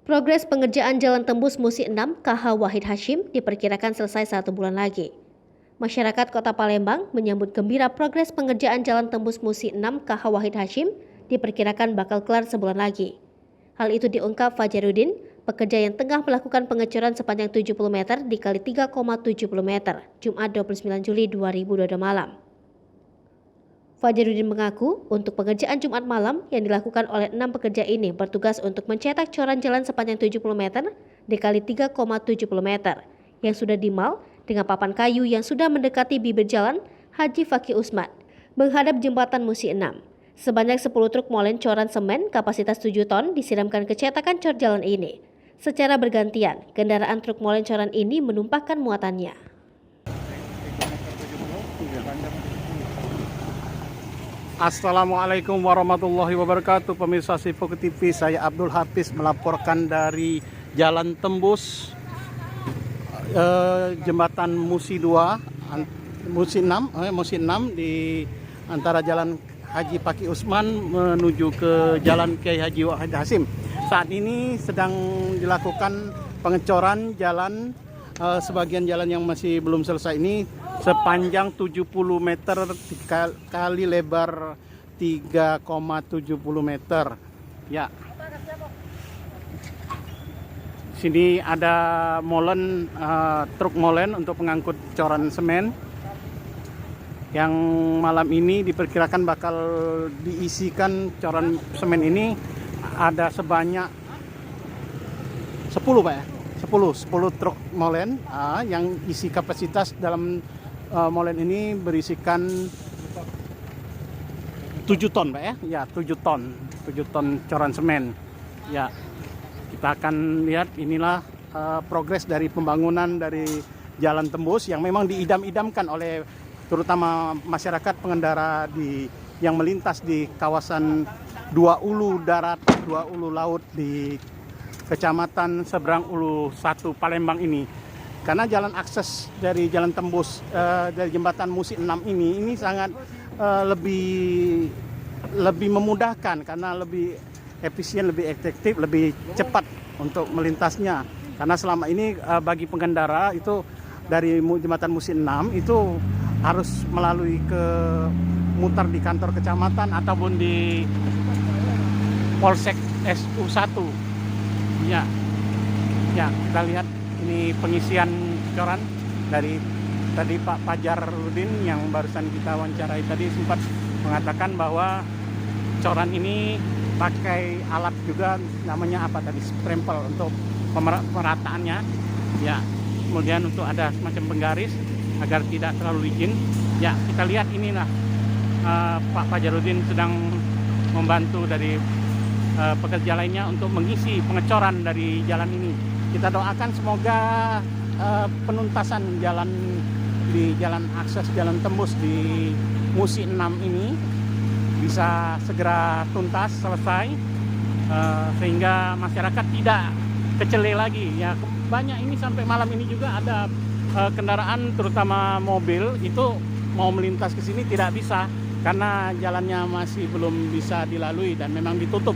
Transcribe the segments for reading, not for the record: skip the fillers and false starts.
Progres pengerjaan Jalan Tembus Musi 6 KH Wahid Hashim diperkirakan selesai 1 bulan lagi. Masyarakat Kota Palembang menyambut gembira progres pengerjaan Jalan Tembus Musi 6 KH Wahid Hashim diperkirakan bakal kelar sebulan lagi. Hal itu diungkap Fajarudin, pekerja yang tengah melakukan pengecoran sepanjang 70 meter dikali 3,70 meter, Jumat 29 Juli 2022 malam. Fajarudin mengaku untuk pengerjaan Jumat malam yang dilakukan oleh 6 pekerja ini bertugas untuk mencetak coran jalan sepanjang 70 meter dikali 3,70 meter yang sudah dimal dengan papan kayu yang sudah mendekati bibir jalan Haji Fakih Usman menghadap jembatan Musi 6. Sebanyak 10 truk molen coran semen kapasitas 7 ton disiramkan ke cetakan cor jalan ini. Secara bergantian, kendaraan truk molen coran ini menumpahkan muatannya. Assalamualaikum warahmatullahi wabarakatuh. Pemirsa Sipoku TV, saya Abdul Hafiz melaporkan dari Jalan Tembus Jembatan Musi 2 Musi 6 di antara Jalan Haji Fakih Usman menuju ke Jalan Kiai Haji Wahid Hashim. Saat ini sedang dilakukan pengecoran jalan, sebagian jalan yang masih belum selesai ini sepanjang 70 meter kali lebar 3,70 meter. Ya. Sini ada molen, truk molen untuk mengangkut coran semen. Yang malam ini diperkirakan bakal diisikan coran semen ini ada sebanyak 10 Pak ya. 10 truk molen yang isi kapasitas dalam molen ini berisikan 7 ton Pak ya. Ya, 7 ton coran semen. Ya. Kita akan lihat inilah progres dari pembangunan dari Jalan Tembus yang memang diidam-idamkan oleh terutama masyarakat pengendara yang melintas di kawasan Dua Ulu Darat, Dua Ulu Laut di Kecamatan Seberang Ulu 1 Palembang ini. Karena jalan akses dari Jalan Tembus dari Jembatan Musi 6 ini sangat lebih memudahkan karena lebih efisien, lebih efektif, lebih cepat untuk melintasnya. Karena selama ini bagi pengendara itu dari Jembatan Musi 6 itu harus melalui mutar di kantor kecamatan ataupun di Polsek SU1. Ya, kita lihat ini pengisian coran dari tadi Pak Fajarudin yang barusan kita wawancarai tadi sempat mengatakan bahwa coran ini pakai alat juga namanya apa tadi, sprempel untuk pemerataannya. Ya, kemudian untuk ada semacam penggaris agar tidak terlalu licin. Ya, kita lihat inilah Pak Fajarudin sedang membantu dari pekerja lainnya untuk mengisi pengecoran dari jalan ini. Kita doakan semoga penuntasan jalan di jalan akses Jalan Tembus di Musi 6 ini bisa segera tuntas, selesai, sehingga masyarakat tidak kecele lagi. Ya, banyak ini sampai malam ini juga ada kendaraan terutama mobil itu mau melintas ke sini tidak bisa karena jalannya masih belum bisa dilalui dan memang ditutup.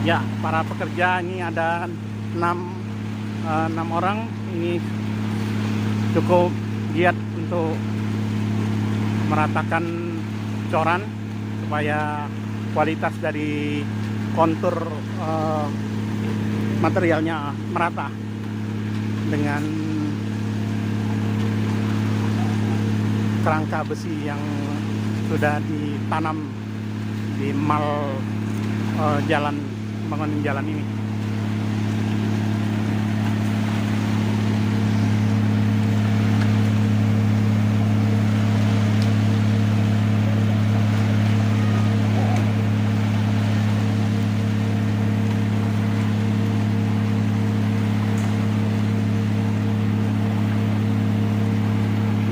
Ya, para pekerja ini ada 6 orang ini cukup giat untuk meratakan coran supaya kualitas dari kontur materialnya merata dengan kerangka besi yang sudah ditanam di mal jalan, pembangunan jalan ini.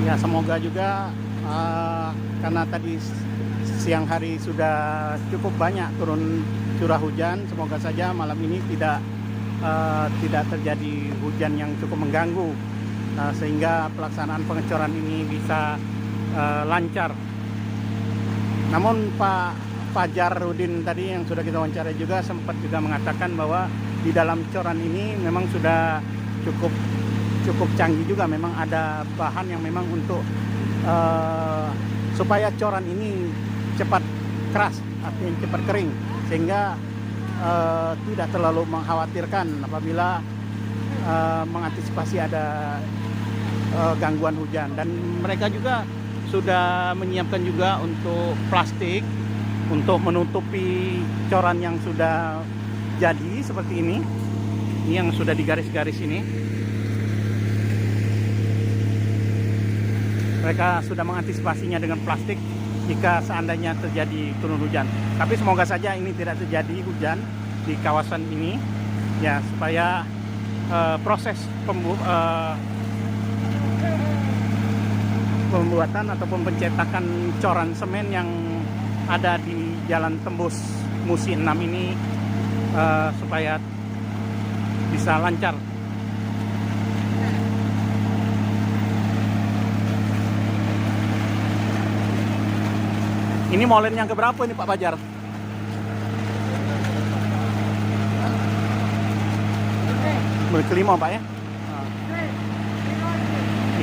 Ya, semoga juga karena tadi siang hari sudah cukup banyak turun curah hujan, semoga saja malam ini tidak terjadi hujan yang cukup mengganggu, sehingga pelaksanaan pengecoran ini bisa lancar. Namun Pak Pajarudin tadi yang sudah kita wawancara juga sempat juga mengatakan bahwa di dalam coran ini memang sudah cukup canggih juga. Memang ada bahan yang memang untuk supaya coran ini cepat keras, artinya cepat kering, sehingga tidak terlalu mengkhawatirkan apabila mengantisipasi ada gangguan hujan. Dan mereka juga sudah menyiapkan juga untuk plastik untuk menutupi coran yang sudah jadi seperti ini yang sudah digaris-garis ini. Mereka sudah mengantisipasinya dengan plastik jika seandainya terjadi turun hujan. Tapi semoga saja ini tidak terjadi hujan di kawasan ini, ya, supaya proses pembuatan ataupun pencetakan coran semen yang ada di Jalan Tembus Musi 6 ini supaya bisa lancar. Ini molen yang keberapa ini Pak Fajar? Kelima Pak ya?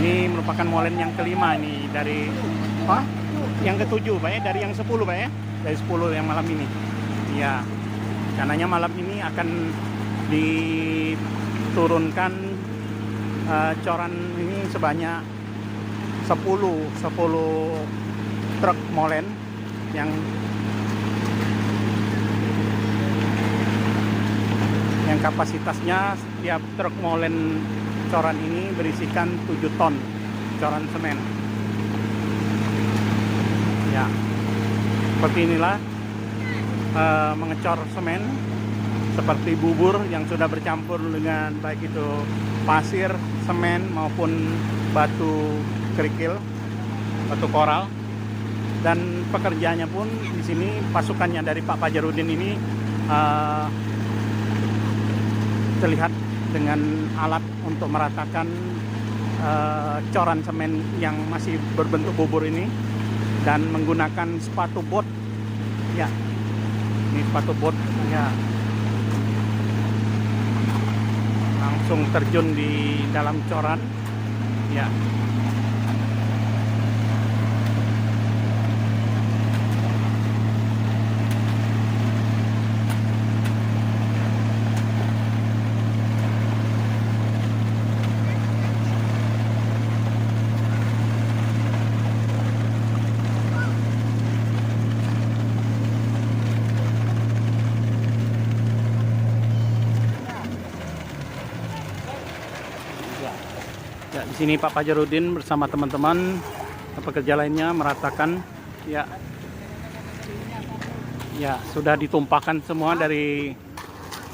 Ini merupakan molen yang kelima ini dari apa? Yang ketujuh Pak ya, dari yang 10 Pak ya, dari 10 yang malam ini. Iya, karenanya malam ini akan diturunkan coran ini sebanyak 10 truk molen yang kapasitasnya setiap truk molen coran ini berisikan 7 ton coran semen. Ya, seperti inilah mengecor semen seperti bubur yang sudah bercampur dengan baik itu pasir, semen maupun batu kerikil, batu koral. Dan pekerjaannya pun di sini pasukannya dari Pak Pajarudin ini terlihat dengan alat untuk meratakan coran semen yang masih berbentuk bubur ini, dan menggunakan sepatu bot. Ya, ini sepatu bot ya, langsung terjun di dalam coran ya. Ya, di sini Pak Pajarudin bersama teman-teman pekerja lainnya meratakan ya. Ya, sudah ditumpahkan semua dari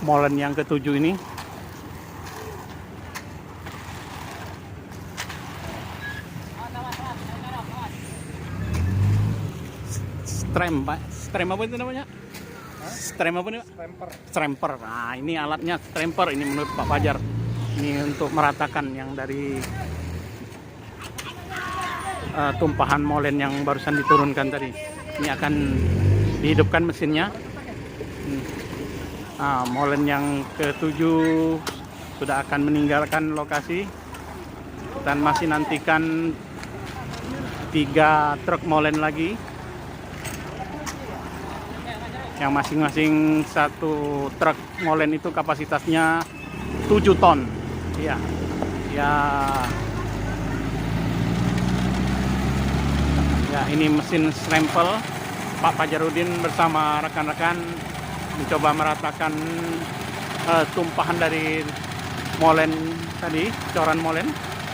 molen yang ketujuh ini. Strem, Pak. Strem apa itu namanya? Strem apa nih, Pak? Stremper. Nah, ini alatnya stremper ini menurut Pak Fajar. Ini untuk meratakan yang dari tumpahan molen yang barusan diturunkan tadi. Ini akan dihidupkan mesinnya. Molen yang ketujuh sudah akan meninggalkan lokasi, dan masih nantikan 3 truk molen lagi yang masing-masing satu truk molen itu kapasitasnya 7 ton. Iya, ya, ya, ini mesin stempel. Pak Pajarudin bersama rekan-rekan mencoba meratakan tumpahan dari molen tadi, coran molen.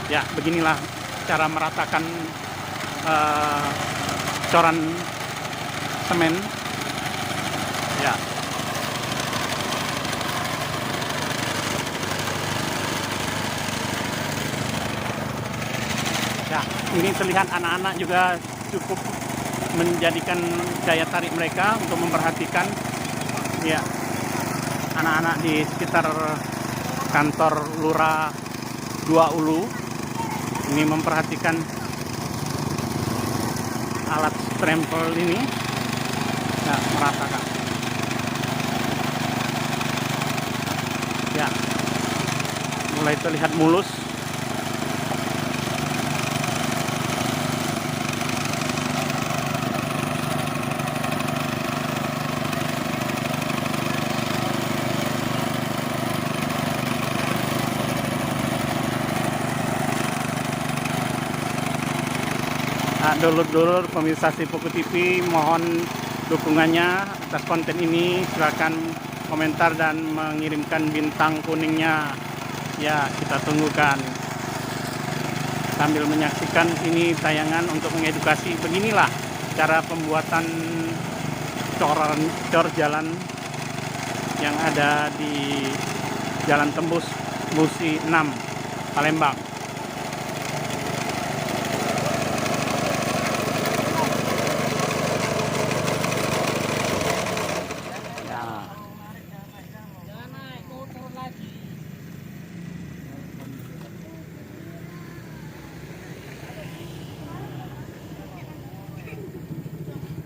Ya, beginilah cara meratakan coran semen. Ya. Ya, ini terlihat anak-anak juga cukup menjadikan daya tarik mereka untuk memperhatikan ya anak-anak di sekitar kantor Lurah 2 Ulu ini memperhatikan alat stempel ini. Ya, merata Kak. Ya, mulai terlihat mulus. Nah, dulur-dulur pemirsa Sipoku TV, mohon dukungannya atas konten ini. Silakan komentar dan mengirimkan bintang kuningnya. Ya, kita tunggukan. Sambil menyaksikan ini tayangan untuk mengedukasi, beginilah cara pembuatan cor jalan yang ada di Jalan Tembus Musi 6 Palembang.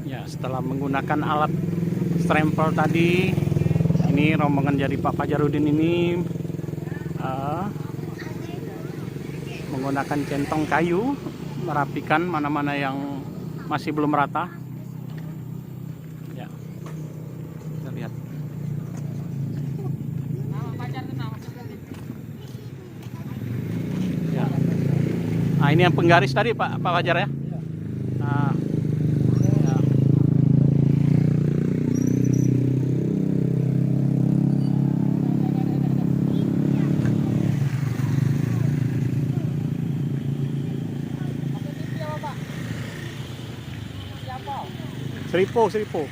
Ya, setelah menggunakan alat strempel tadi, ini rombongan dari Pak Fajarudin ini menggunakan centong kayu merapikan mana-mana yang masih belum rata. Ya, kita lihat. Ya. Nah, ini yang penggaris tadi Pak Fajar ya. Nah, Seripo.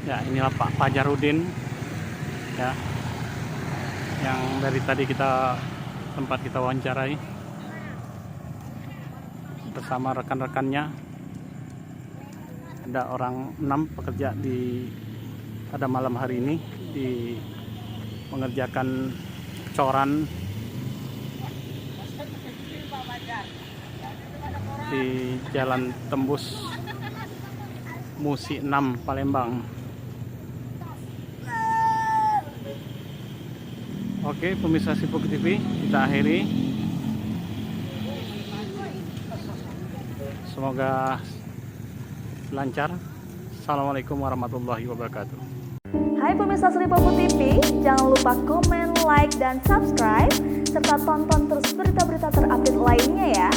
Ya, inilah Pak Fajarudin ya, yang dari tadi sempat kita wawancarai bersama rekan-rekannya. Ada orang 6 pekerja pada malam hari ini mengerjakan coran di Jalan Tembus Musi 6 Palembang. Oke, pemirsa Sipoku TV, kita akhiri. Semoga lancar. Assalamualaikum warahmatullahi wabarakatuh. Hai pemirsa Sipoku TV, jangan lupa komen, like, dan subscribe, serta tonton terus berita-berita terupdate lainnya ya.